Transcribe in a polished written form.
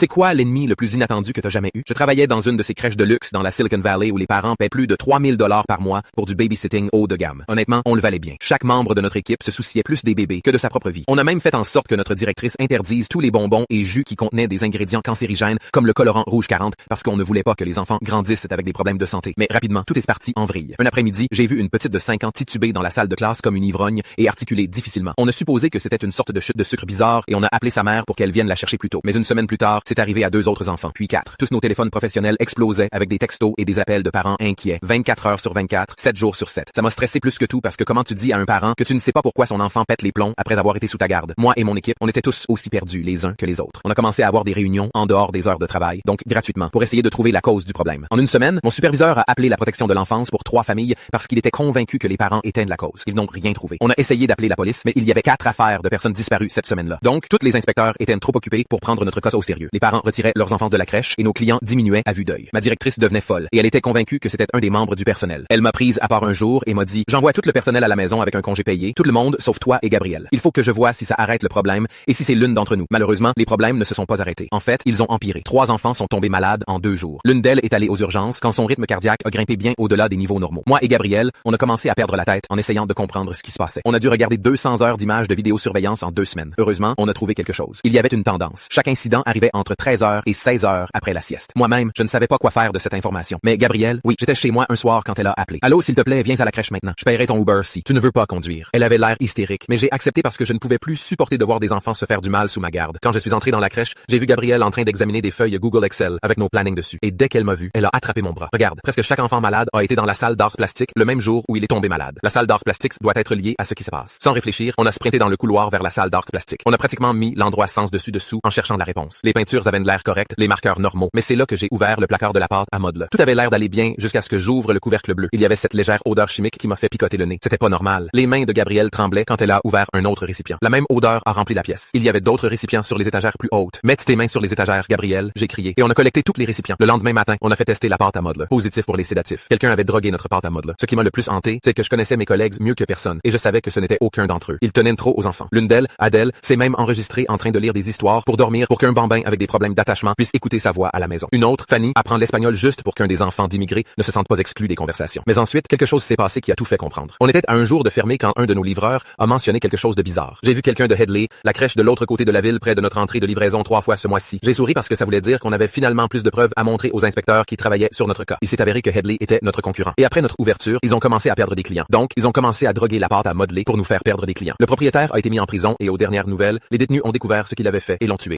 C'est quoi l'ennemi le plus inattendu que t'as jamais eu? Je travaillais dans une de ces crèches de luxe dans la Silicon Valley où les parents paient plus de 3000 $ par mois pour du babysitting haut de gamme. Honnêtement, on le valait bien. Chaque membre de notre équipe se souciait plus des bébés que de sa propre vie. On a même fait en sorte que notre directrice interdise tous les bonbons et jus qui contenaient des ingrédients cancérigènes comme le colorant rouge 40 parce qu'on ne voulait pas que les enfants grandissent avec des problèmes de santé. Mais rapidement, tout est parti en vrille. Un après-midi, j'ai vu une petite de 5 ans tituber dans la salle de classe comme une ivrogne et articuler difficilement. On a supposé que c'était une sorte de chute de sucre bizarre et on a appelé sa mère pour qu'elle vienne la chercher plus tôt. Mais une semaine plus tard, c'est arrivé à 2 autres enfants, puis 4. Tous nos téléphones professionnels explosaient avec des textos et des appels de parents inquiets, 24 heures sur 24, 7 jours sur 7. Ça m'a stressé plus que tout parce que comment tu dis à un parent que tu ne sais pas pourquoi son enfant pète les plombs après avoir été sous ta garde? Moi et mon équipe, on était tous aussi perdus les uns que les autres. On a commencé à avoir des réunions en dehors des heures de travail, donc gratuitement, pour essayer de trouver la cause du problème. En une semaine, mon superviseur a appelé la protection de l'enfance pour 3 familles parce qu'il était convaincu que les parents étaient de la cause. Ils n'ont rien trouvé. On a essayé d'appeler la police, mais il y avait 4 affaires de personnes disparues cette semaine-là. Donc, tous les inspecteurs étaient trop occupés pour prendre notre cas au sérieux. Les parents retiraient leurs enfants de la crèche et nos clients diminuaient à vue d'œil. Ma directrice devenait folle et elle était convaincue que c'était un des membres du personnel. Elle m'a prise à part un jour et m'a dit: "J'envoie tout le personnel à la maison avec un congé payé, tout le monde sauf toi et Gabriel. Il faut que je vois si ça arrête le problème et si c'est l'une d'entre nous." Malheureusement, les problèmes ne se sont pas arrêtés. En fait, ils ont empiré. 3 enfants sont tombés malades en 2 jours. L'une d'elles est allée aux urgences quand son rythme cardiaque a grimpé bien au-delà des niveaux normaux. Moi et Gabriel, on a commencé à perdre la tête en essayant de comprendre ce qui se passait. On a dû regarder 200 heures d'images de vidéosurveillance en 2 semaines. Heureusement, on a trouvé quelque chose. Il y avait une tendance. Chaque incident arrivait entre 13h et 16h après la sieste. Moi-même, je ne savais pas quoi faire de cette information. Mais Gabrielle, oui, j'étais chez moi un soir quand elle a appelé. "Allô, s'il te plaît, viens à la crèche maintenant. Je paierai ton Uber si tu ne veux pas conduire." Elle avait l'air hystérique, mais j'ai accepté parce que je ne pouvais plus supporter de voir des enfants se faire du mal sous ma garde. Quand je suis entré dans la crèche, j'ai vu Gabrielle en train d'examiner des feuilles Google Excel avec nos plannings dessus. Et dès qu'elle m'a vu, elle a attrapé mon bras. Regarde, presque chaque enfant malade a été dans la salle d'arts plastiques le même jour où il est tombé malade. La salle d'arts plastiques doit être liée à ce qui se passe. Sans réfléchir, on a sprinté dans le couloir vers la salle d'arts plastiques. On a pratiquement mis l'endroit sens dessus dessous en cherchant la réponse. Les peintures avaient de l'air correct, les marqueurs normaux, mais c'est là que j'ai ouvert le placard de la pâte à modeler. Tout avait l'air d'aller bien jusqu'à ce que j'ouvre le couvercle bleu. Il y avait cette légère odeur chimique qui m'a fait picoter le nez. C'était pas normal. Les mains de Gabrielle tremblaient quand elle a ouvert un autre récipient. La même odeur a rempli la pièce. Il y avait d'autres récipients sur les étagères plus hautes. "Mette tes mains sur les étagères, Gabrielle", j'ai crié. Et on a collecté tous les récipients. Le lendemain matin, on a fait tester la pâte à modeler. Positif pour les sédatifs. Quelqu'un avait drogué notre pâte à modeler. Ce qui m'a le plus hanté, c'est que je connaissais mes collègues mieux que personne et je savais que ce n'était aucun d'entre eux. Ils tenaient trop aux enfants. L'une d'elles, Adèle, s'est même enregistrée en train de lire des histoires pour dormir pour qu'un bambin avec des problèmes d'attachement puisse écouter sa voix à la maison. Une autre, Fanny, apprend l'espagnol juste pour qu'un des enfants d'immigrés ne se sente pas exclu des conversations. Mais ensuite, quelque chose s'est passé qui a tout fait comprendre. On était à un jour de fermer quand un de nos livreurs a mentionné quelque chose de bizarre. J'ai vu quelqu'un de Headley, la crèche de l'autre côté de la ville près de notre entrée de livraison 3 fois ce mois-ci. J'ai souri parce que ça voulait dire qu'on avait finalement plus de preuves à montrer aux inspecteurs qui travaillaient sur notre cas. Il s'est avéré que Headley était notre concurrent. Et après notre ouverture, ils ont commencé à perdre des clients. Donc, ils ont commencé à droguer la pâte à modeler pour nous faire perdre des clients. Le propriétaire a été mis en prison et aux dernières nouvelles, les détenus ont découvert ce qu'il avait fait et l'ont tué.